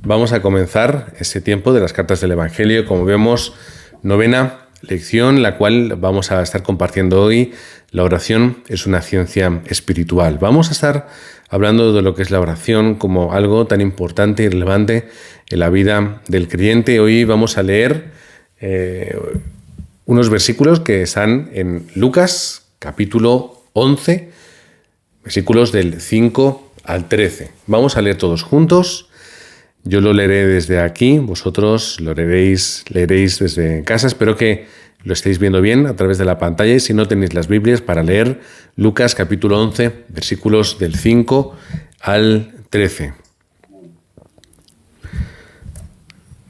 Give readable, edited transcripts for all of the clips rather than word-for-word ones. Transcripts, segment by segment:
Vamos a comenzar este tiempo de las cartas del Evangelio. Como vemos, novena lección, la cual vamos a estar compartiendo hoy. La oración es una ciencia espiritual. Vamos a estar hablando de lo que es la oración como algo tan importante y relevante en la vida del creyente. Hoy vamos a leer unos versículos que están en Lucas, capítulo 11, versículos del 5 al 13. Vamos a leer todos juntos. Yo lo leeré desde aquí, vosotros lo leeréis desde casa. Espero que lo estéis viendo bien a través de la pantalla y si no tenéis las Biblias para leer Lucas capítulo 11, versículos del 5 al 13.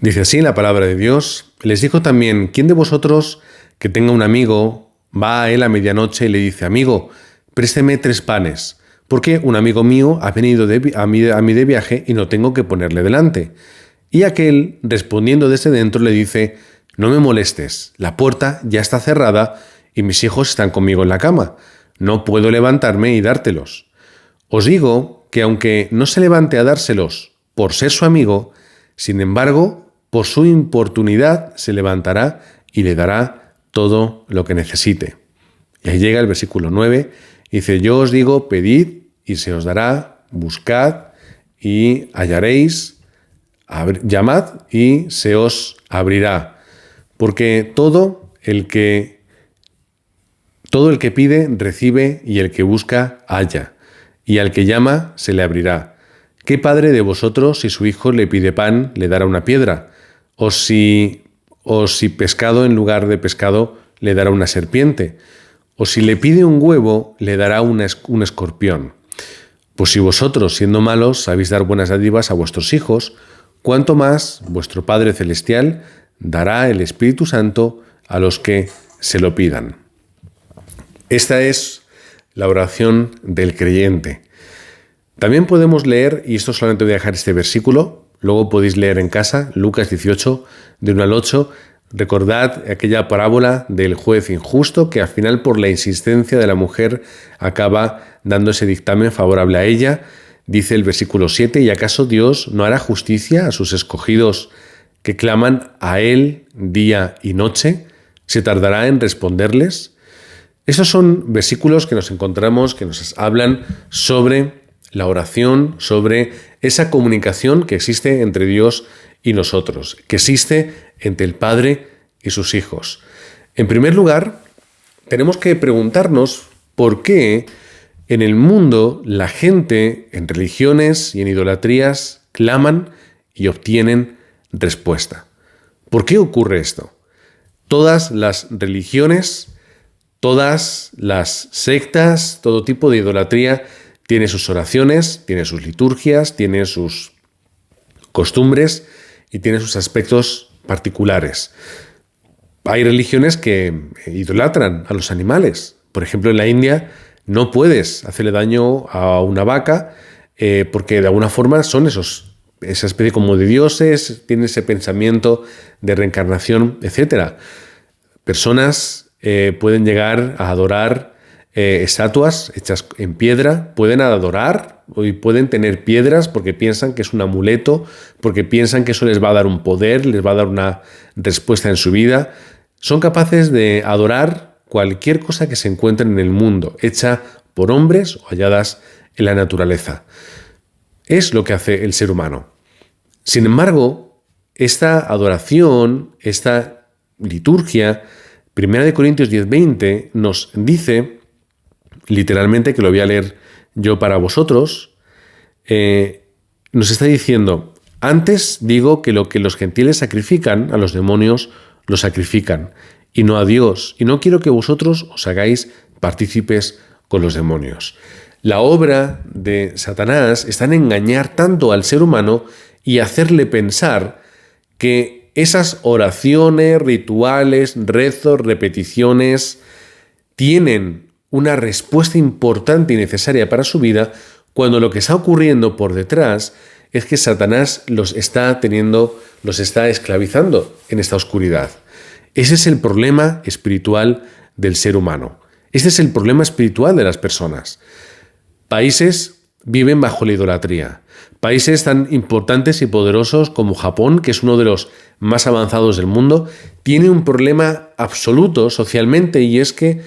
Dice así la palabra de Dios: les dijo también, ¿quién de vosotros que tenga un amigo va a él a medianoche y le dice, amigo, présteme 3 panes? Porque un amigo mío ha venido a mí de viaje y no tengo que ponerle delante. Y aquel, respondiendo desde dentro, le dice, no me molestes, la puerta ya está cerrada y mis hijos están conmigo en la cama. No puedo levantarme y dártelos. Os digo que aunque no se levante a dárselos por ser su amigo, sin embargo, por su importunidad se levantará y le dará todo lo que necesite. Y ahí llega el versículo 9, dice, yo os digo, pedid y se os dará, buscad y hallaréis, llamad y se os abrirá. Porque todo el que pide, recibe, y el que busca, halla. Y al que llama, se le abrirá. ¿Qué padre de vosotros, si su hijo le pide pan, le dará una piedra? O si pescado en lugar de pescado, le dará una serpiente? O si le pide un huevo, le dará un escorpión. Pues si vosotros, siendo malos, sabéis dar buenas dádivas a vuestros hijos, ¿cuánto más vuestro Padre Celestial dará el Espíritu Santo a los que se lo pidan? Esta es la oración del creyente. También podemos leer, y esto solamente voy a dejar este versículo, luego podéis leer en casa, Lucas 18, de 1 al 8, recordad aquella parábola del juez injusto que al final por la insistencia de la mujer acaba dando ese dictamen favorable a ella. Dice el versículo 7, ¿y acaso Dios no hará justicia a sus escogidos que claman a Él día y noche? ¿Se tardará en responderles? Esos son versículos que nos encontramos, que nos hablan sobre la oración, sobre esa comunicación que existe entre Dios y nosotros, que existe entre el Padre y sus hijos. En primer lugar, tenemos que preguntarnos por qué en el mundo la gente en religiones y en idolatrías claman y obtienen respuesta. ¿Por qué ocurre esto? Todas las religiones, todas las sectas, todo tipo de idolatría tiene sus oraciones, tiene sus liturgias, tiene sus costumbres y tiene sus aspectos particulares. Hay religiones que idolatran a los animales. Por ejemplo, en la India no puedes hacerle daño a una vaca porque de alguna forma son esa especie como de dioses, tienen ese pensamiento de reencarnación, etc. Personas pueden llegar a adorar estatuas hechas en piedra, pueden adorar y pueden tener piedras porque piensan que es un amuleto, porque piensan que eso les va a dar un poder, les va a dar una respuesta en su vida. Son capaces de adorar cualquier cosa que se encuentre en el mundo, hecha por hombres o halladas en la naturaleza. Es lo que hace el ser humano. Sin embargo, esta adoración, esta liturgia, 1 Corintios 10:20 nos dice literalmente, que lo voy a leer yo para vosotros, nos está diciendo, antes digo que lo que los gentiles sacrifican, a los demonios lo sacrifican, y no a Dios, y no quiero que vosotros os hagáis partícipes con los demonios. La obra de Satanás está en engañar tanto al ser humano y hacerle pensar que esas oraciones, rituales, rezos, repeticiones, tienen una respuesta importante y necesaria para su vida, cuando lo que está ocurriendo por detrás es que Satanás los está esclavizando en esta oscuridad. Ese es el problema espiritual del ser humano. Este es el problema espiritual de las personas. Países viven bajo la idolatría. Países tan importantes y poderosos como Japón, que es uno de los más avanzados del mundo, tiene un problema absoluto socialmente, y es que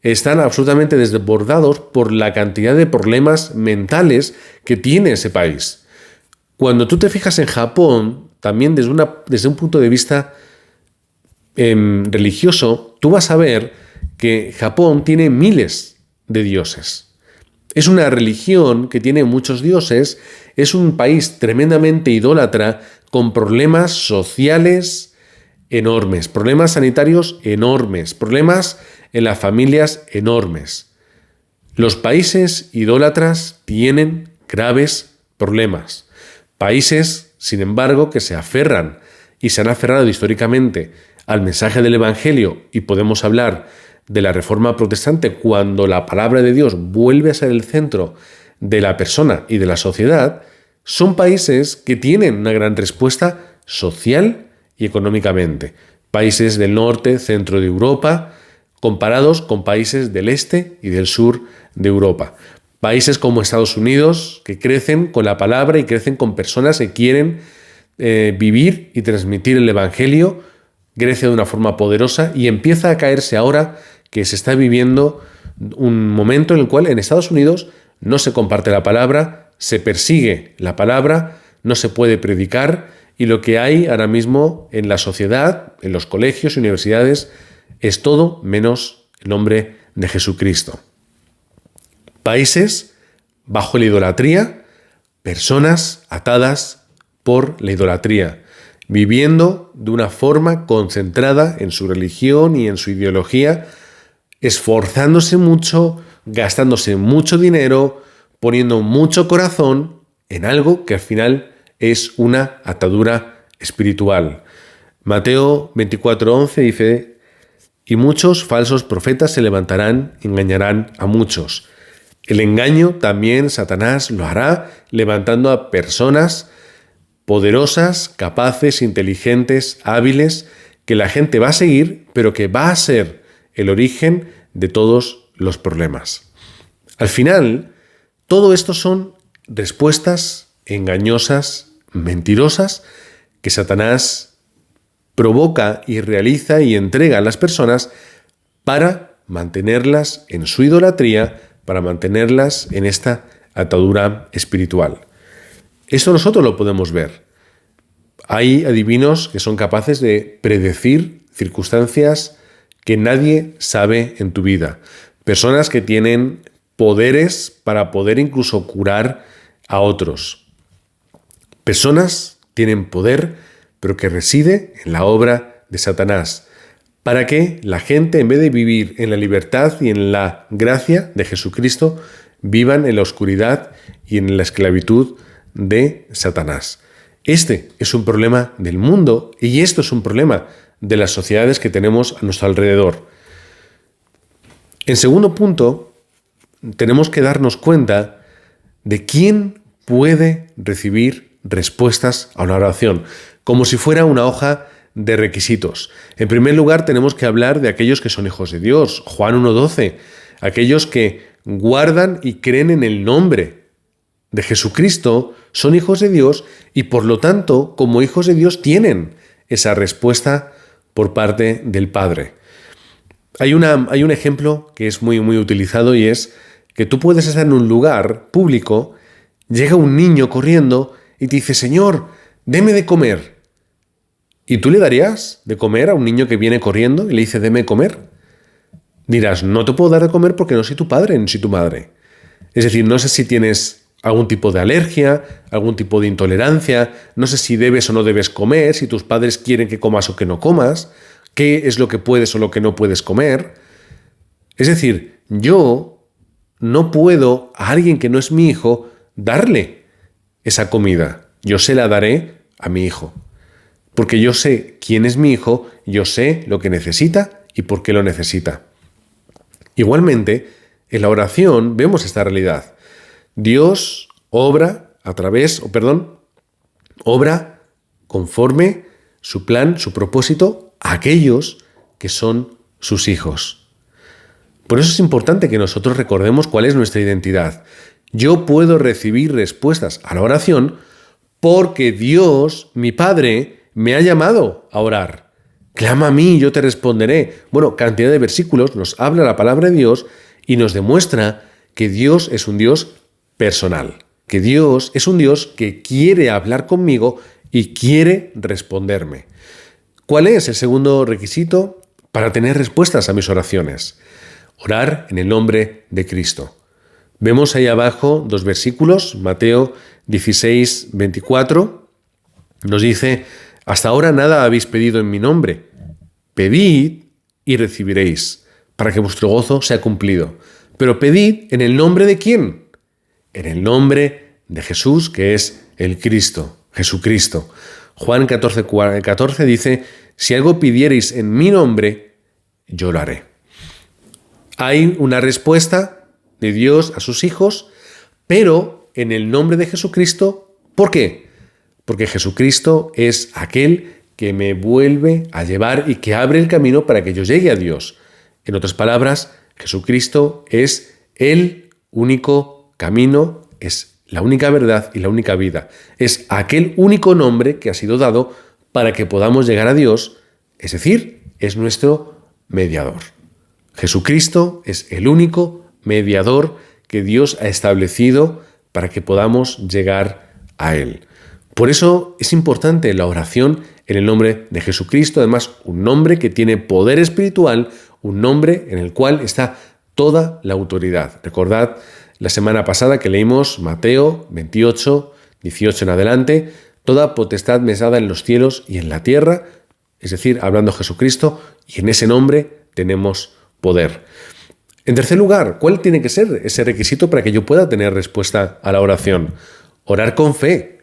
están absolutamente desbordados por la cantidad de problemas mentales que tiene ese país. Cuando tú te fijas en Japón, también desde un punto de vista religioso, tú vas a ver que Japón tiene miles de dioses. Es una religión que tiene muchos dioses, es un país tremendamente idólatra, con problemas sociales enormes, problemas sanitarios enormes, problemas en las familias enormes. Los países idólatras tienen graves problemas. Países, sin embargo, que se aferran y se han aferrado históricamente al mensaje del Evangelio, y podemos hablar de la Reforma Protestante cuando la palabra de Dios vuelve a ser el centro de la persona y de la sociedad, son países que tienen una gran respuesta social y económicamente. Países del norte, centro de Europa, comparados con países del este y del sur de Europa. Países como Estados Unidos, que crecen con la palabra y crecen con personas que quieren vivir y transmitir el Evangelio, crece de una forma poderosa y empieza a caerse ahora que se está viviendo un momento en el cual en Estados Unidos no se comparte la palabra, se persigue la palabra, no se puede predicar, y lo que hay ahora mismo en la sociedad, en los colegios y universidades, es todo menos el nombre de Jesucristo. Países bajo la idolatría, personas atadas por la idolatría, viviendo de una forma concentrada en su religión y en su ideología, esforzándose mucho, gastándose mucho dinero, poniendo mucho corazón en algo que al final es una atadura espiritual. Mateo 24:11 dice: y muchos falsos profetas se levantarán y engañarán a muchos. El engaño también Satanás lo hará levantando a personas poderosas, capaces, inteligentes, hábiles, que la gente va a seguir, pero que va a ser el origen de todos los problemas. Al final, todo esto son respuestas engañosas, mentirosas, que Satanás provoca y realiza y entrega a las personas para mantenerlas en su idolatría, para mantenerlas en esta atadura espiritual. Esto nosotros lo podemos ver. Hay adivinos que son capaces de predecir circunstancias que nadie sabe en tu vida. Personas que tienen poderes para poder incluso curar a otros. Personas tienen poder, pero que reside en la obra de Satanás, para que la gente, en vez de vivir en la libertad y en la gracia de Jesucristo, vivan en la oscuridad y en la esclavitud de Satanás. Este es un problema del mundo, y esto es un problema de las sociedades que tenemos a nuestro alrededor. En segundo punto, tenemos que darnos cuenta de quién puede recibir respuestas a una oración, como si fuera una hoja de requisitos. En primer lugar, tenemos que hablar de aquellos que son hijos de Dios. Juan 1:12, aquellos que guardan y creen en el nombre de Jesucristo son hijos de Dios, y por lo tanto, como hijos de Dios, tienen esa respuesta por parte del Padre. Hay un ejemplo que es muy utilizado, y es que tú puedes estar en un lugar público, llega un niño corriendo y te dice: Señor, deme de comer. ¿Y tú le darías de comer a un niño que viene corriendo y le dice: deme de comer? Dirás: no te puedo dar de comer porque no soy tu padre ni soy tu madre. Es decir, no sé si tienes algún tipo de alergia, algún tipo de intolerancia, no sé si debes o no debes comer, si tus padres quieren que comas o que no comas, qué es lo que puedes o lo que no puedes comer. Es decir, yo no puedo a alguien que no es mi hijo darle esa comida. Yo se la daré a mi hijo, porque yo sé quién es mi hijo, yo sé lo que necesita y por qué lo necesita. Igualmente, en la oración vemos esta realidad. Dios obra obra conforme su plan, su propósito, a aquellos que son sus hijos. Por eso es importante que nosotros recordemos cuál es nuestra identidad. Yo puedo recibir respuestas a la oración porque Dios, mi Padre, me ha llamado a orar. Clama a mí y yo te responderé. Bueno, cantidad de versículos nos habla la palabra de Dios y nos demuestra que Dios es un Dios personal, que Dios es un Dios que quiere hablar conmigo y quiere responderme. ¿Cuál es el segundo requisito para tener respuestas a mis oraciones? Orar en el nombre de Cristo. Vemos ahí abajo 2 versículos, Mateo 16, 24, nos dice: hasta ahora nada habéis pedido en mi nombre. Pedid y recibiréis, para que vuestro gozo sea cumplido. Pero pedid ¿en el nombre de quién? En el nombre de Jesús, que es el Cristo, Jesucristo. Juan 14 dice: si algo pidiereis en mi nombre, yo lo haré. Hay una respuesta de Dios a sus hijos, pero en el nombre de Jesucristo. ¿Por qué? Porque Jesucristo es aquel que me vuelve a llevar y que abre el camino para que yo llegue a Dios. En otras palabras, Jesucristo es el único camino, es la única verdad y la única vida. Es aquel único nombre que ha sido dado para que podamos llegar a Dios, es decir, es nuestro mediador. Jesucristo es el único mediador que Dios ha establecido para que podamos llegar a Él. Por eso es importante la oración en el nombre de Jesucristo, además un nombre que tiene poder espiritual, un nombre en el cual está toda la autoridad. Recordad la semana pasada que leímos Mateo 28, 18 en adelante: toda potestad me es dada en los cielos y en la tierra, es decir, hablando Jesucristo, y en ese nombre tenemos poder. En tercer lugar, ¿cuál tiene que ser ese requisito para que yo pueda tener respuesta a la oración? Orar con fe.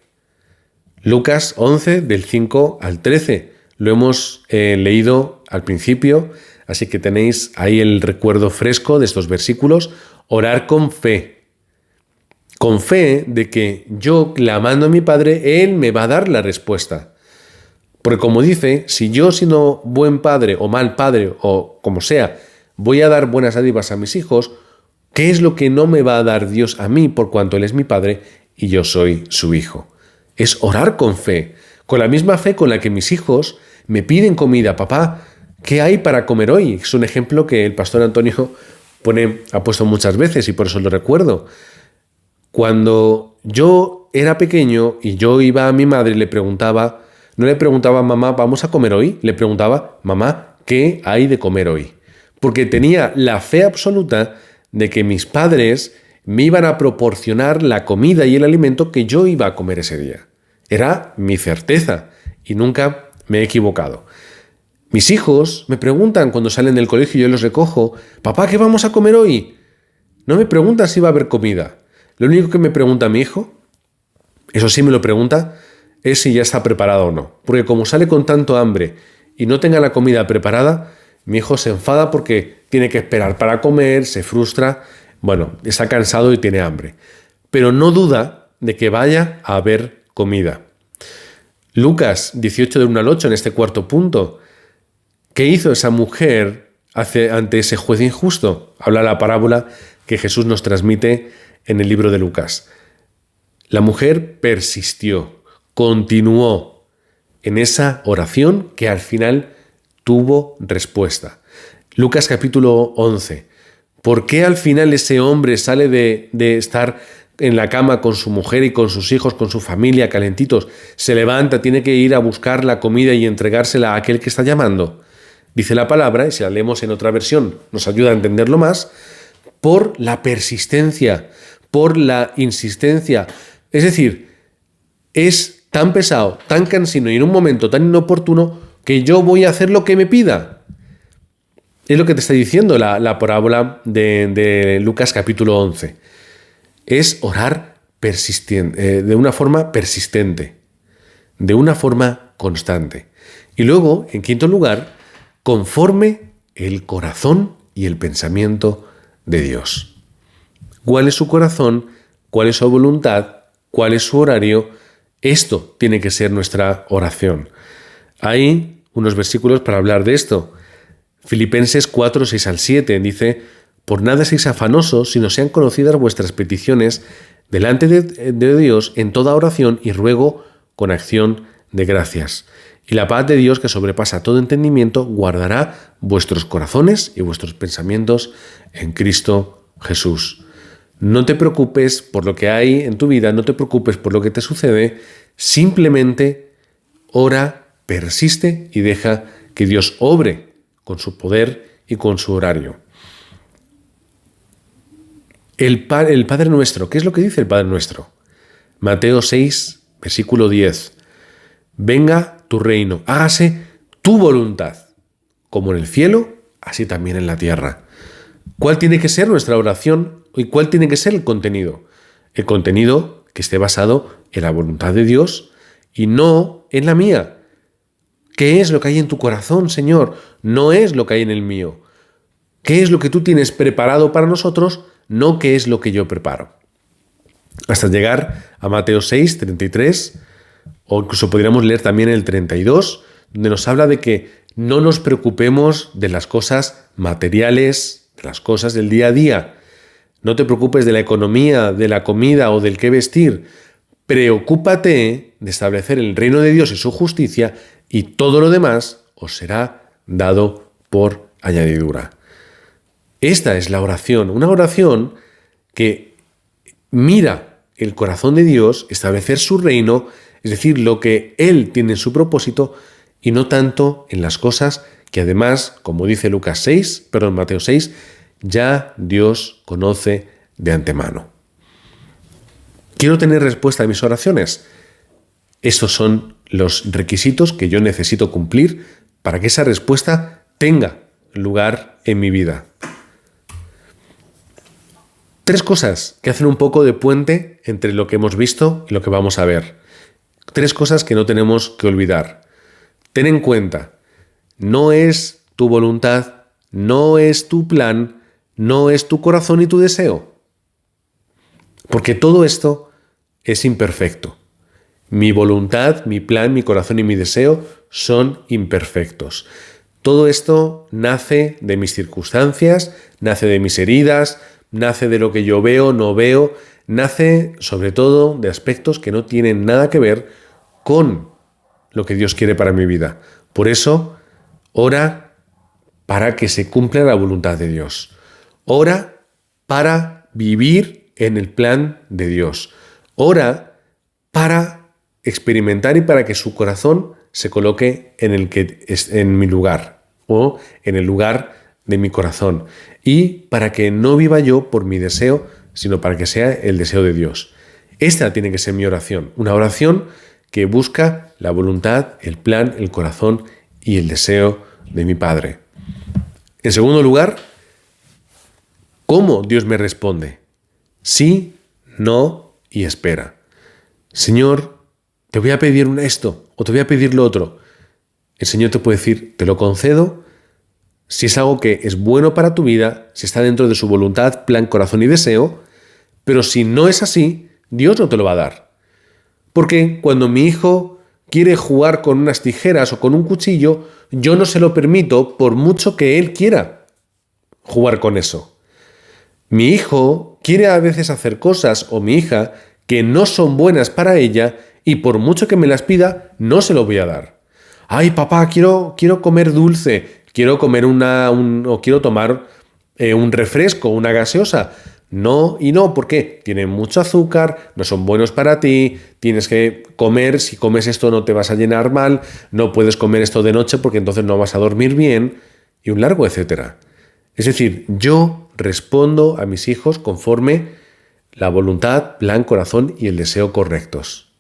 Lucas 11, del 5 al 13. Lo hemos leído al principio, así que tenéis ahí el recuerdo fresco de estos versículos. Orar con fe. Con fe de que yo, clamando a mi Padre, Él me va a dar la respuesta. Porque como dice, si yo, siendo buen padre o mal padre o como sea, voy a dar buenas dádivas a mis hijos, ¿qué es lo que no me va a dar Dios a mí por cuanto Él es mi Padre y yo soy su hijo? Es orar con fe, con la misma fe con la que mis hijos me piden comida. Papá, ¿qué hay para comer hoy? Es un ejemplo que el pastor Antonio ha puesto muchas veces y por eso lo recuerdo. Cuando yo era pequeño y yo iba a mi madre y le preguntaba, no le preguntaba: mamá, ¿vamos a comer hoy? Le preguntaba: mamá, ¿qué hay de comer hoy? Porque tenía la fe absoluta de que mis padres me iban a proporcionar la comida y el alimento que yo iba a comer ese día. Era mi certeza y nunca me he equivocado. Mis hijos me preguntan cuando salen del colegio y yo los recojo: papá, ¿qué vamos a comer hoy? No me preguntan si va a haber comida. Lo único que me pregunta mi hijo, eso sí me lo pregunta, es si ya está preparado o no. Porque como sale con tanto hambre y no tenga la comida preparada, mi hijo se enfada porque tiene que esperar para comer, se frustra, bueno, está cansado y tiene hambre. Pero no duda de que vaya a haber comida. Lucas 18, del 1 al 8, en este cuarto punto. ¿Qué hizo esa mujer ante ese juez injusto? Habla la parábola que Jesús nos transmite en el libro de Lucas. La mujer persistió, continuó en esa oración que al final tuvo respuesta. Lucas capítulo 11. ¿Por qué al final ese hombre sale de estar en la cama con su mujer y con sus hijos, con su familia, calentitos? Se levanta, tiene que ir a buscar la comida y entregársela a aquel que está llamando. Dice la palabra, y si la leemos en otra versión nos ayuda a entenderlo más, por la persistencia, por la insistencia. Es decir, es tan pesado, tan cansino y en un momento tan inoportuno que yo voy a hacer lo que me pida. Es lo que te está diciendo la parábola de Lucas capítulo 11. Es orar de una forma persistente, de una forma constante. Y luego, en quinto lugar, conforme el corazón y el pensamiento de Dios. ¿Cuál es su corazón? ¿Cuál es su voluntad? ¿Cuál es su horario? Esto tiene que ser nuestra oración. Hay unos versículos para hablar de esto. Filipenses 4, 6 al 7 dice: Por nada seáis afanosos, sino sean conocidas vuestras peticiones delante de Dios en toda oración y ruego con acción de gracias. Y la paz de Dios, que sobrepasa todo entendimiento, guardará vuestros corazones y vuestros pensamientos en Cristo Jesús. No te preocupes por lo que hay en tu vida, no te preocupes por lo que te sucede, simplemente ora, persiste y deja que Dios obre con su poder y con su horario. El Padre Nuestro, ¿qué es lo que dice el Padre Nuestro? Mateo 6, versículo 10. Venga tu reino, hágase tu voluntad, como en el cielo, así también en la tierra. ¿Cuál tiene que ser nuestra oración y cuál tiene que ser el contenido? El contenido que esté basado en la voluntad de Dios y no en la mía. ¿Qué es lo que hay en tu corazón, Señor? No es lo que hay en el mío. ¿Qué es lo que tú tienes preparado para nosotros? No qué es lo que yo preparo. Hasta llegar a Mateo 6, 33, o incluso podríamos leer también el 32, donde nos habla de que no nos preocupemos de las cosas materiales, de las cosas del día a día. No te preocupes de la economía, de la comida o del qué vestir. Preocúpate de establecer el reino de Dios y su justicia y todo lo demás os será dado por añadidura. Esta es la oración, una oración que mira el corazón de Dios, establecer su reino, es decir, lo que Él tiene en su propósito y no tanto en las cosas que además, como dice Mateo 6, ya Dios conoce de antemano. ¿Quiero tener respuesta a mis oraciones? Estos son los requisitos que yo necesito cumplir para que esa respuesta tenga lugar en mi vida. 3 cosas que hacen un poco de puente entre lo que hemos visto y lo que vamos a ver. 3 cosas que no tenemos que olvidar. Ten en cuenta, no es tu voluntad, no es tu plan, no es tu corazón y tu deseo. Porque todo esto es imperfecto. Mi voluntad, mi plan, mi corazón y mi deseo son imperfectos. Todo esto nace de mis circunstancias, nace de mis heridas, nace de lo que yo veo, no veo, nace sobre todo de aspectos que no tienen nada que ver con lo que Dios quiere para mi vida. Por eso, ora para que se cumpla la voluntad de Dios. Ora para vivir en el plan de Dios. Ora para experimentar y para que su corazón se coloque en mi lugar o en el lugar de mi corazón y para que no viva yo por mi deseo, sino para que sea el deseo de Dios. Esta tiene que ser mi oración, una oración que busca la voluntad, el plan, el corazón y el deseo de mi Padre. En segundo lugar, ¿cómo Dios me responde? Sí, no y espera. Señor, te voy a pedir esto o te voy a pedir lo otro. El Señor te puede decir, te lo concedo, si es algo que es bueno para tu vida, si está dentro de su voluntad, plan, corazón y deseo, pero si no es así, Dios no te lo va a dar. Porque cuando mi hijo quiere jugar con unas tijeras o con un cuchillo, yo no se lo permito por mucho que él quiera jugar con eso. Mi hijo quiere a veces hacer cosas, o mi hija, que no son buenas para ella y por mucho que me las pida, no se lo voy a dar. Ay, papá, quiero comer dulce, quiero comer o quiero tomar un refresco, una gaseosa. No y no, ¿por qué? Tienen mucho azúcar, no son buenos para ti, tienes que comer, si comes esto no te vas a llenar mal, no puedes comer esto de noche porque entonces no vas a dormir bien, y un largo etcétera. Es decir, yo respondo a mis hijos conforme la voluntad, plan, corazón y el deseo correctos,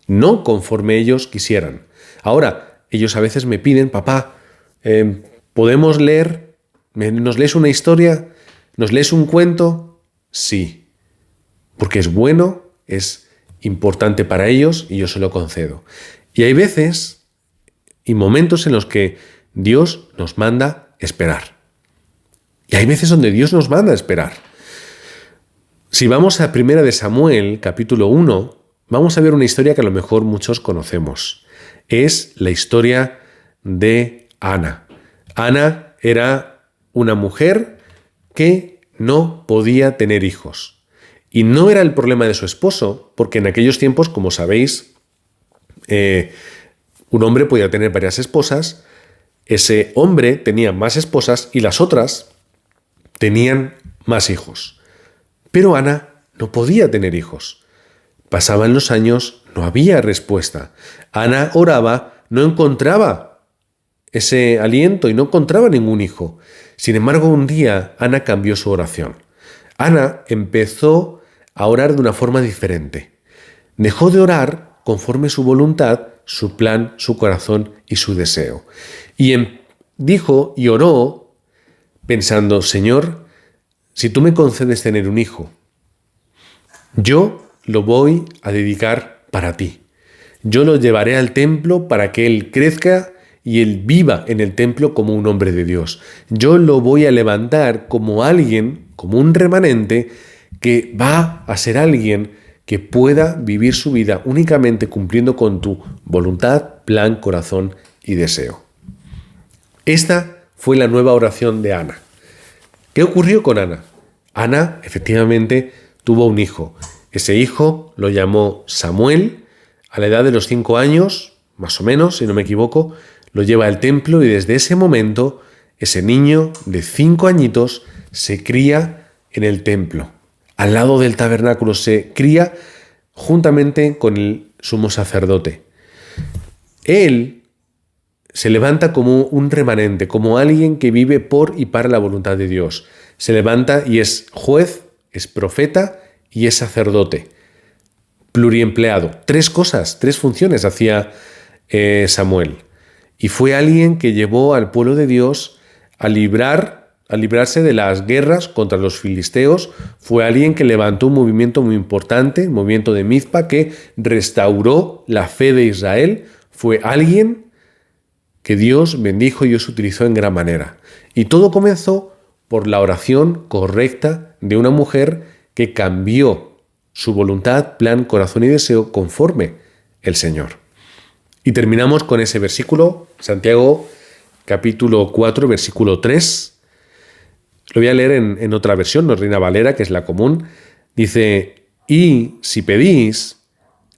no conforme ellos quisieran. Ahora, ellos a veces me piden, papá, ¿podemos leer? ¿Nos lees una historia? ¿Nos lees un cuento? Sí, porque es bueno, es importante para ellos y yo se lo concedo. Y hay veces y momentos en los que Dios nos manda esperar. Y hay veces donde Dios nos manda esperar. Si vamos a 1 de Samuel, capítulo 1, vamos a ver una historia que a lo mejor muchos conocemos. Es la historia de Ana. Ana era una mujer que no podía tener hijos. Y no era el problema de su esposo, porque en aquellos tiempos, como sabéis, un hombre podía tener varias esposas, ese hombre tenía más esposas y las otras tenían más hijos. Pero Ana no podía tener hijos. Pasaban los años, no había respuesta. Ana oraba, no encontraba ese aliento y no encontraba ningún hijo. Sin embargo, un día Ana cambió su oración. Ana empezó a orar de una forma diferente. Dejó de orar conforme su voluntad, su plan, su corazón y su deseo. Y dijo y oró pensando: Señor, si tú me concedes tener un hijo, yo lo voy a dedicar para ti. Yo lo llevaré al templo para que él crezca y él viva en el templo como un hombre de Dios. Yo lo voy a levantar como alguien, como un remanente, que va a ser alguien que pueda vivir su vida únicamente cumpliendo con tu voluntad, plan, corazón y deseo. Esta fue la nueva oración de Ana. ¿Qué ocurrió con Ana? Ana, efectivamente, tuvo un hijo. Ese hijo lo llamó Samuel. A la edad de los 5 años, más o menos, si no me equivoco, lo lleva al templo y desde ese momento, ese niño de 5 añitos se cría en el templo. Al lado del tabernáculo se cría juntamente con el sumo sacerdote. Él se levanta como un remanente, como alguien que vive por y para la voluntad de Dios. Se levanta y es juez, es profeta y es sacerdote. Pluriempleado. 3 cosas, 3 funciones hacía Samuel. Y fue alguien que llevó al pueblo de Dios a librarse de las guerras contra los filisteos. Fue alguien que levantó un movimiento muy importante, el movimiento de Mizpa, que restauró la fe de Israel. Fue alguien que Dios bendijo y Dios utilizó en gran manera. Y todo comenzó por la oración correcta de una mujer que cambió su voluntad, plan, corazón y deseo conforme el Señor. Y terminamos con ese versículo, Santiago capítulo 4, versículo 3. Lo voy a leer en otra versión, no es Reina Valera, que es la común. Dice: y si pedís,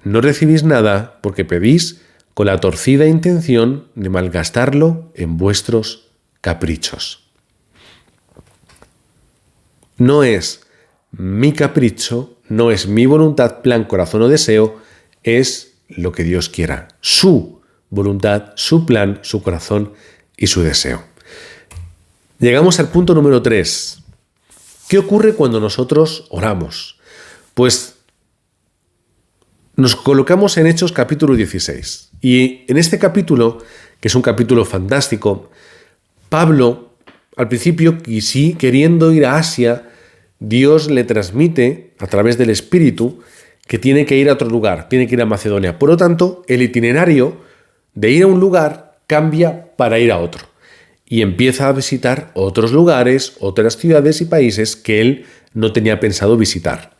no recibís nada, porque pedís con la torcida intención de malgastarlo en vuestros caprichos. No es mi capricho, no es mi voluntad, plan, corazón o deseo, es lo que Dios quiera. Su voluntad, su plan, su corazón y su deseo. Llegamos al punto número 3. ¿Qué ocurre cuando nosotros oramos? Pues nos colocamos en Hechos capítulo 16. Y en este capítulo, que es un capítulo fantástico, Pablo, al principio, queriendo ir a Asia, Dios le transmite a través del Espíritu que tiene que ir a otro lugar, tiene que ir a Macedonia. Por lo tanto, el itinerario de ir a un lugar cambia para ir a otro. Y empieza a visitar otros lugares, otras ciudades y países que él no tenía pensado visitar.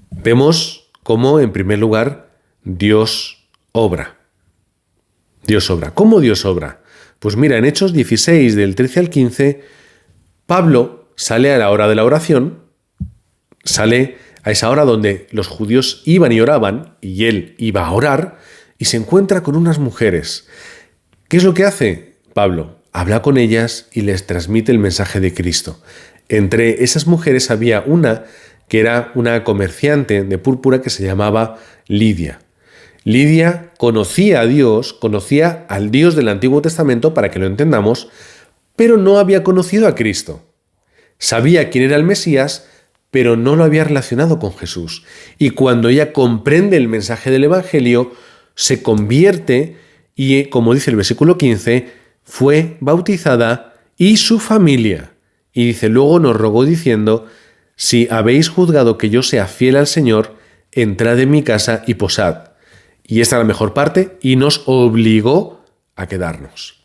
Vemos cómo, en primer lugar, Dios obra. Dios obra. ¿Cómo Dios obra? Pues mira, en Hechos 16, del 13 al 15, Pablo sale a la hora de la oración, sale a esa hora donde los judíos iban y oraban, y él iba a orar, y se encuentra con unas mujeres. ¿Qué es lo que hace Pablo? Habla con ellas y les transmite el mensaje de Cristo. Entre esas mujeres había una que era una comerciante de púrpura que se llamaba Lidia. Lidia conocía a Dios, conocía al Dios del Antiguo Testamento, para que lo entendamos, pero no había conocido a Cristo. Sabía quién era el Mesías, pero no lo había relacionado con Jesús. Y cuando ella comprende el mensaje del Evangelio, se convierte y, como dice el versículo 15, fue bautizada y su familia. Y dice: luego nos rogó diciendo: si habéis juzgado que yo sea fiel al Señor, entrad en mi casa y posad. Y esta es la mejor parte, y nos obligó a quedarnos.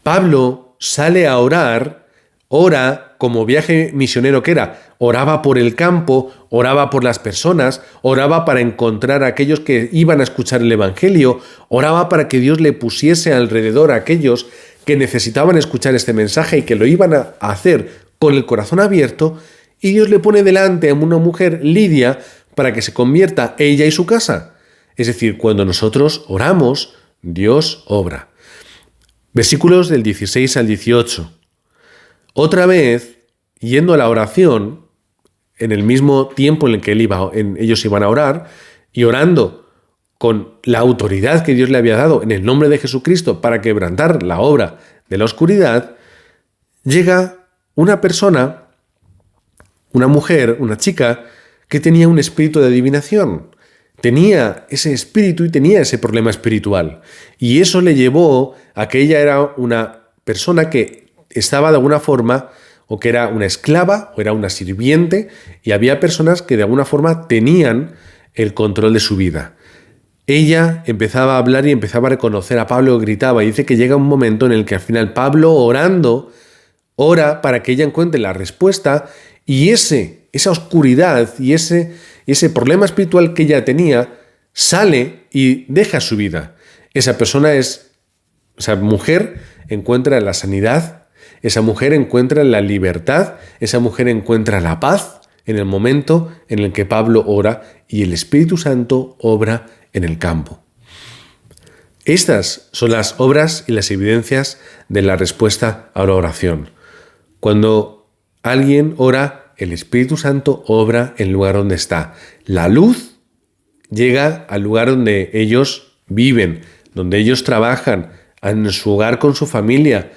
Pablo sale a orar, ora como viaje misionero que era. Oraba por el campo, oraba por las personas, oraba para encontrar a aquellos que iban a escuchar el Evangelio, oraba para que Dios le pusiese alrededor a aquellos que necesitaban escuchar este mensaje y que lo iban a hacer con el corazón abierto, y Dios le pone delante a una mujer, Lidia, para que se convierta ella y su casa. Es decir, cuando nosotros oramos, Dios obra. Versículos del 16 al 18. Otra vez, yendo a la oración, en el mismo tiempo en el que ellos iban a orar, y orando con la autoridad que Dios le había dado en el nombre de Jesucristo para quebrantar la obra de la oscuridad, llega una persona, una mujer, una chica, que tenía un espíritu de adivinación. Tenía ese espíritu y tenía ese problema espiritual. Y eso le llevó a que ella era una persona que estaba de alguna forma, o que era una esclava, o era una sirviente, y había personas que de alguna forma tenían el control de su vida. Ella empezaba a hablar y empezaba a reconocer a Pablo, gritaba, y dice que llega un momento en el que al final Pablo, orando, ora para que ella encuentre la respuesta, y esa oscuridad y ese problema espiritual que ella tenía sale y deja su vida. Esa mujer encuentra la sanidad, esa mujer encuentra la libertad, esa mujer encuentra la paz en el momento en el que Pablo ora y el Espíritu Santo obra en el campo. Estas son las obras y las evidencias de la respuesta a la oración. Cuando alguien ora, el Espíritu Santo obra en el lugar donde está. La luz llega al lugar donde ellos viven, donde ellos trabajan, en su hogar con su familia,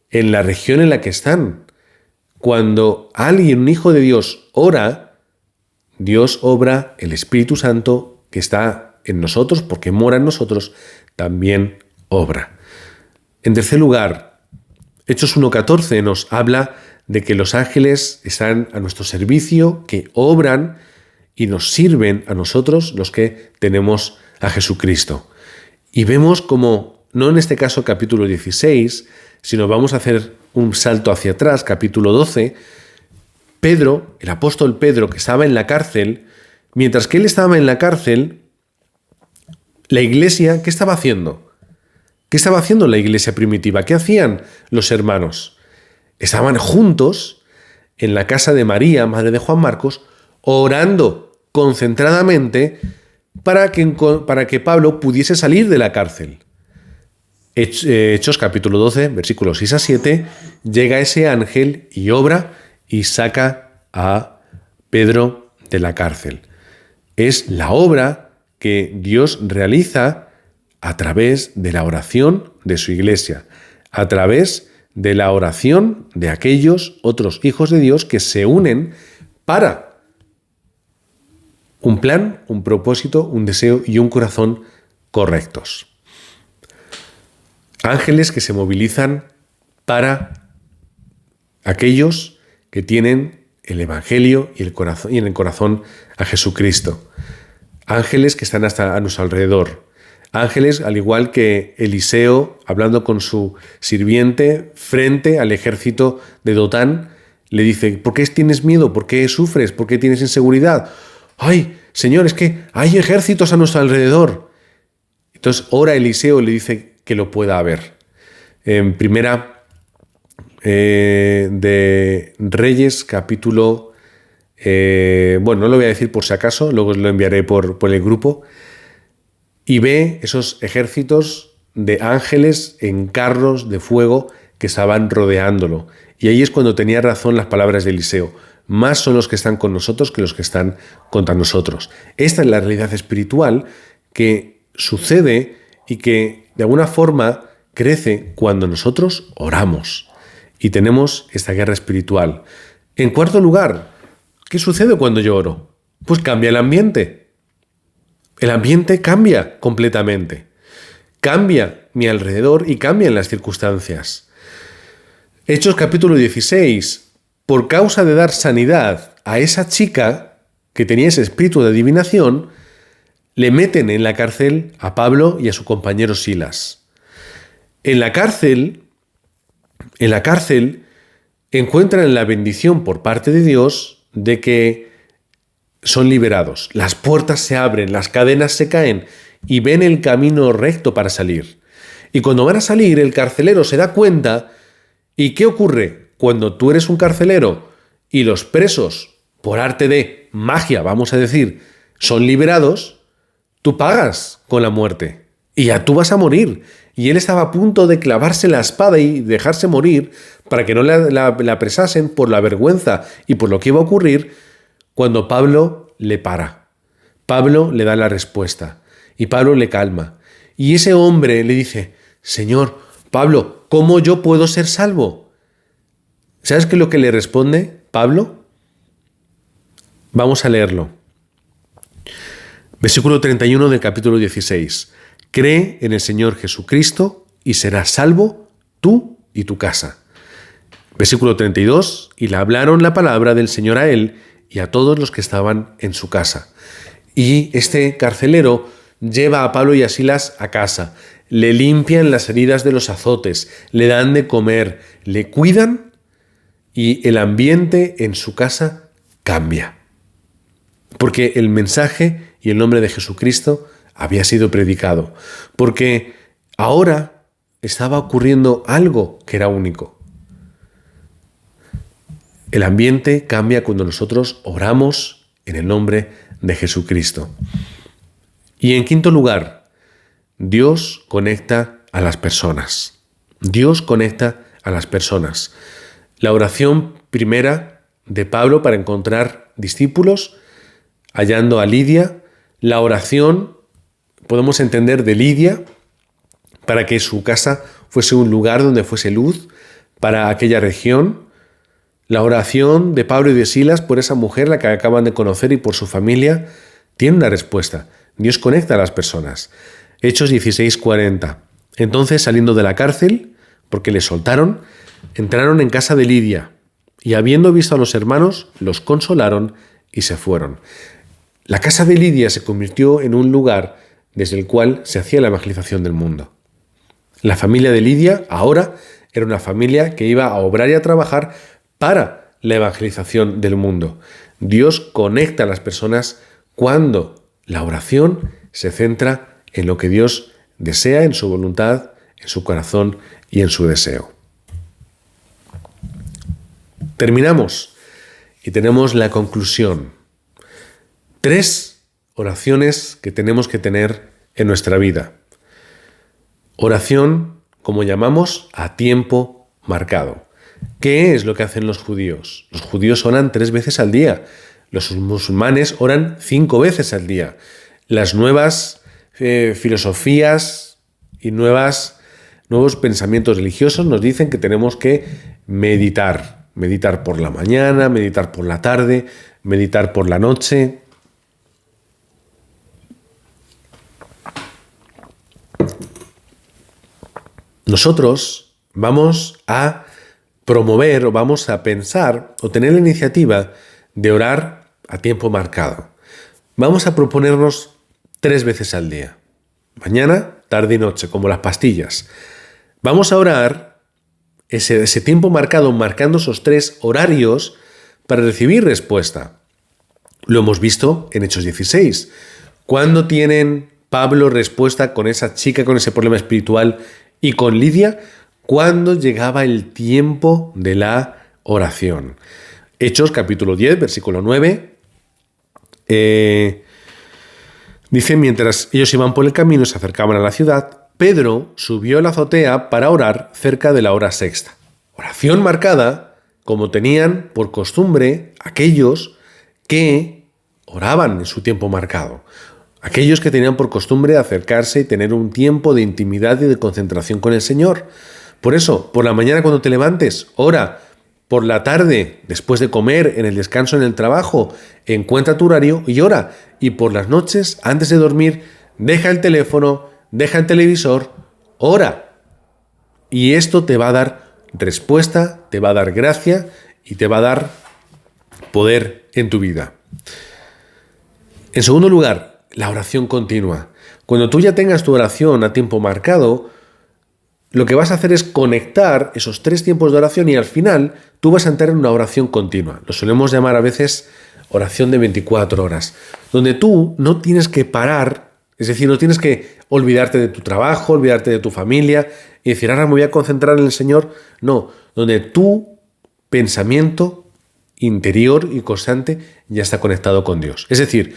en la región en la que están. Cuando alguien, un hijo de Dios, ora, Dios obra, el Espíritu Santo que está en nosotros, porque mora en nosotros, también obra. En tercer lugar, Hechos 1:14 nos habla de que los ángeles están a nuestro servicio, que obran y nos sirven a nosotros, los que tenemos a Jesucristo. Y vemos como, no en este caso capítulo 16, sino vamos a hacer un salto hacia atrás, capítulo 12, Pedro, el apóstol Pedro, que estaba en la cárcel, mientras que él estaba en la cárcel, la iglesia, ¿qué estaba haciendo? ¿Qué estaba haciendo la iglesia primitiva? ¿Qué hacían los hermanos? Estaban juntos en la casa de María, madre de Juan Marcos, orando concentradamente para que Pablo pudiese salir de la cárcel. Hechos capítulo 12, versículos 6 a 7, llega ese ángel y obra y saca a Pedro de la cárcel. Es la obra que Dios realiza a través de la oración de su iglesia, a través de la oración de aquellos otros hijos de Dios que se unen para un plan, un propósito, un deseo y un corazón correctos. Ángeles que se movilizan para aquellos que tienen el Evangelio y en el corazón a Jesucristo. Ángeles que están hasta a nuestro alrededor. Ángeles, al igual que Eliseo, hablando con su sirviente frente al ejército de Dotán, le dice: ¿por qué tienes miedo? ¿Por qué sufres? ¿Por qué tienes inseguridad? ¡Ay, Señor, es que hay ejércitos a nuestro alrededor! Entonces ora Eliseo y le dice que lo pueda ver. En primera de Reyes, capítulo... no lo voy a decir por si acaso, luego os lo enviaré por el grupo. Y ve esos ejércitos de ángeles en carros de fuego que estaban rodeándolo. Y ahí es cuando tenía razón las palabras de Eliseo: más son los que están con nosotros que los que están contra nosotros. Esta es la realidad espiritual que sucede y que de alguna forma crece cuando nosotros oramos y tenemos esta guerra espiritual. En cuarto lugar, ¿qué sucede cuando yo oro? Pues cambia el ambiente. El ambiente cambia completamente. Cambia mi alrededor y cambian las circunstancias. Hechos capítulo 16. Por causa de dar sanidad a esa chica que tenía ese espíritu de adivinación, le meten en la cárcel a Pablo y a su compañero Silas. En la cárcel encuentran la bendición por parte de Dios de que son liberados. Las puertas se abren, las cadenas se caen y ven el camino recto para salir. Y cuando van a salir, el carcelero se da cuenta. ¿Y qué ocurre? cuando tú eres un carcelero y los presos, por arte de magia, vamos a decir, son liberados, tú pagas con la muerte y ya tú vas a morir. Y él estaba a punto de clavarse la espada y dejarse morir para que no la apresasen por la vergüenza y por lo que iba a ocurrir, cuando Pablo le para. Pablo le da la respuesta y Pablo le calma. Y ese hombre le dice: Señor, Pablo, ¿cómo yo puedo ser salvo? ¿Sabes qué es lo que le responde Pablo? Vamos a leerlo. Versículo 31 del capítulo 16. Cree en el Señor Jesucristo y serás salvo tú y tu casa. Versículo 32. Y le hablaron la palabra del Señor a él y a todos los que estaban en su casa. Y este carcelero lleva a Pablo y a Silas a casa, le limpian las heridas de los azotes, le dan de comer, le cuidan y el ambiente en su casa cambia. Porque el mensaje y el nombre de Jesucristo había sido predicado. Porque ahora estaba ocurriendo algo que era único. El ambiente cambia cuando nosotros oramos en el nombre de Jesucristo. Y en quinto lugar, Dios conecta a las personas. Dios conecta a las personas. La oración primera de Pablo para encontrar discípulos, hallando a Lidia. La oración, podemos entender, de Lidia, para que su casa fuese un lugar donde fuese luz para aquella región. La oración de Pablo y de Silas por esa mujer, la que acaban de conocer, y por su familia, tiene una respuesta. Dios conecta a las personas. Hechos 16:40. Entonces, saliendo de la cárcel, porque le soltaron, entraron en casa de Lidia, y habiendo visto a los hermanos, los consolaron y se fueron. La casa de Lidia se convirtió en un lugar desde el cual se hacía la evangelización del mundo. La familia de Lidia ahora era una familia que iba a obrar y a trabajar para la evangelización del mundo. Dios conecta a las personas cuando la oración se centra en lo que Dios desea, en su voluntad, en su corazón y en su deseo. Terminamos y tenemos la conclusión. 3 oraciones que tenemos que tener en nuestra vida. Oración, como llamamos, a tiempo marcado. ¿Qué es lo que hacen los judíos? Los judíos oran 3 veces al día. Los musulmanes oran 5 veces al día. Las nuevas filosofías y nuevos pensamientos religiosos nos dicen que tenemos que meditar. Meditar por la mañana, meditar por la tarde, meditar por la noche. Nosotros vamos a promover o vamos a pensar o tener la iniciativa de orar a tiempo marcado. Vamos a proponernos 3 veces al día. Mañana, tarde y noche, como las pastillas. Vamos a orar ese tiempo marcado, marcando esos 3 horarios para recibir respuesta. Lo hemos visto en Hechos 16. ¿Cuándo tienen Pablo respuesta con esa chica, con ese problema espiritual y con Lidia? Cuando llegaba el tiempo de la oración. Hechos capítulo 10, versículo 9. Dice: mientras ellos iban por el camino y se acercaban a la ciudad, Pedro subió a la azotea para orar cerca de la hora sexta. Oración marcada, como tenían por costumbre aquellos que oraban en su tiempo marcado. Aquellos que tenían por costumbre acercarse y tener un tiempo de intimidad y de concentración con el Señor. Por eso, por la mañana cuando te levantes, ora. Por la tarde, después de comer, en el descanso en el trabajo, encuentra tu horario y ora. Y por las noches, antes de dormir, deja el teléfono, deja el televisor, ora. Y esto te va a dar respuesta, te va a dar gracia y te va a dar poder en tu vida. En segundo lugar, la oración continua. Cuando tú ya tengas tu oración a tiempo marcado, lo que vas a hacer es conectar esos 3 tiempos de oración y al final tú vas a entrar en una oración continua. Lo solemos llamar a veces oración de 24 horas, donde tú no tienes que parar, es decir, no tienes que olvidarte de tu trabajo, olvidarte de tu familia y decir, ahora me voy a concentrar en el Señor. No, donde tú pensamiento interior y constante ya está conectado con Dios. Es decir,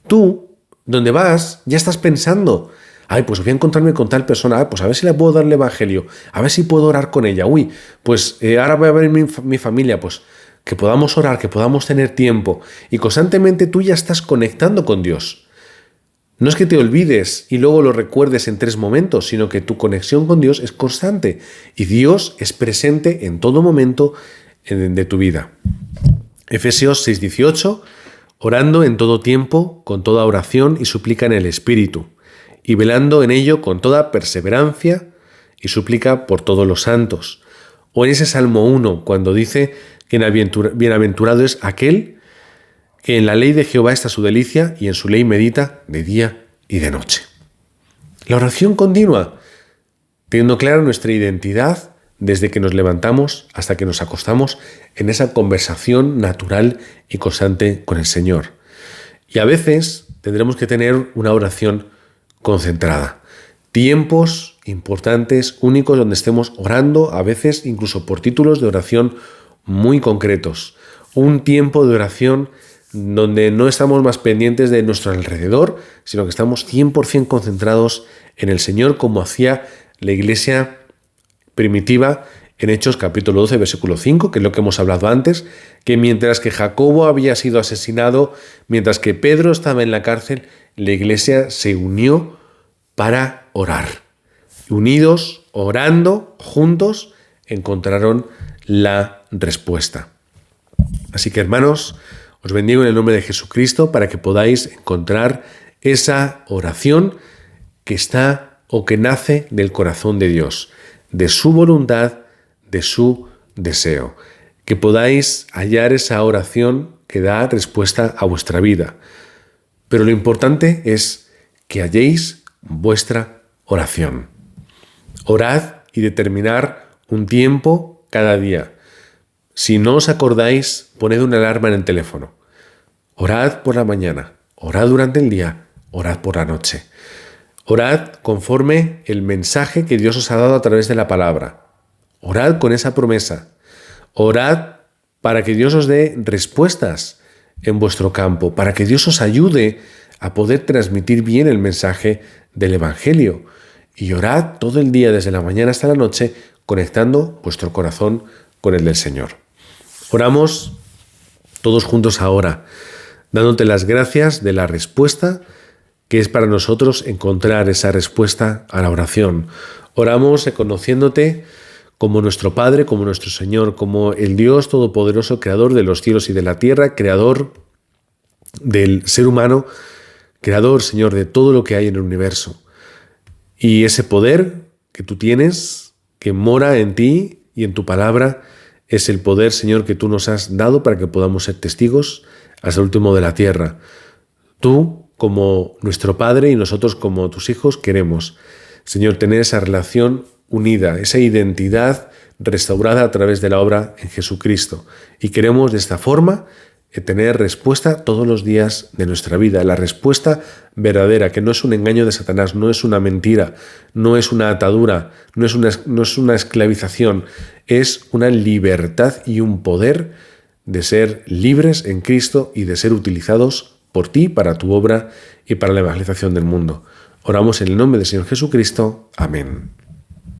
tú, donde vas, ya estás pensando, ay, pues voy a encontrarme con tal persona, pues a ver si le puedo dar el evangelio, a ver si puedo orar con ella, pues ahora voy a ver mi familia, pues que podamos orar, que podamos tener tiempo, y constantemente tú ya estás conectando con Dios. No es que te olvides y luego lo recuerdes en 3 momentos, sino que tu conexión con Dios es constante y Dios es presente en todo momento de tu vida. Efesios 6:18, orando en todo tiempo, con toda oración y súplica en el Espíritu, y velando en ello con toda perseverancia y súplica por todos los santos. O en ese Salmo 1, cuando dice que bienaventurado es aquel que en la ley de Jehová está su delicia y en su ley medita de día y de noche. La oración continua, teniendo clara nuestra identidad desde que nos levantamos hasta que nos acostamos en esa conversación natural y constante con el Señor. Y a veces tendremos que tener una oración concentrada. Tiempos importantes, únicos, donde estemos orando, a veces incluso por títulos de oración muy concretos. Un tiempo de oración donde no estamos más pendientes de nuestro alrededor, sino que estamos 100% concentrados en el Señor, como hacía la iglesia primitiva en Hechos capítulo 12, versículo 5, que es lo que hemos hablado antes, que mientras que Jacobo había sido asesinado, mientras que Pedro estaba en la cárcel, la iglesia se unió para orar. Unidos, orando, juntos, encontraron la respuesta. Así que, hermanos, os bendigo en el nombre de Jesucristo para que podáis encontrar esa oración que está o que nace del corazón de Dios, de su voluntad, de su deseo. Que podáis hallar esa oración que da respuesta a vuestra vida. Pero lo importante es que halléis vuestra oración. Orad y determinar un tiempo cada día. Si no os acordáis, poned una alarma en el teléfono. Orad por la mañana, orad durante el día, orad por la noche. Orad conforme el mensaje que Dios os ha dado a través de la palabra. Orad con esa promesa. Orad para que Dios os dé respuestas en vuestro campo, para que Dios os ayude a poder transmitir bien el mensaje del Evangelio. Y orad todo el día, desde la mañana hasta la noche, conectando vuestro corazón con el del Señor. Oramos todos juntos ahora, dándote las gracias de la respuesta que es para nosotros encontrar esa respuesta a la oración. Oramos reconociéndote como nuestro Padre, como nuestro Señor, como el Dios Todopoderoso, creador de los cielos y de la tierra, creador del ser humano, creador, Señor, de todo lo que hay en el universo. Y ese poder que tú tienes, que mora en ti y en tu palabra, es el poder, Señor, que tú nos has dado para que podamos ser testigos hasta el último de la tierra. Tú, como nuestro Padre, y nosotros como tus hijos, queremos, Señor, tener esa relación unida, esa identidad restaurada a través de la obra en Jesucristo. Y queremos de esta forma tener respuesta todos los días de nuestra vida, la respuesta verdadera, que no es un engaño de Satanás, no es una mentira, no es una atadura, no es una esclavización, es una libertad y un poder de ser libres en Cristo y de ser utilizados por ti para tu obra y para la evangelización del mundo. Oramos en el nombre del Señor Jesucristo. Amén.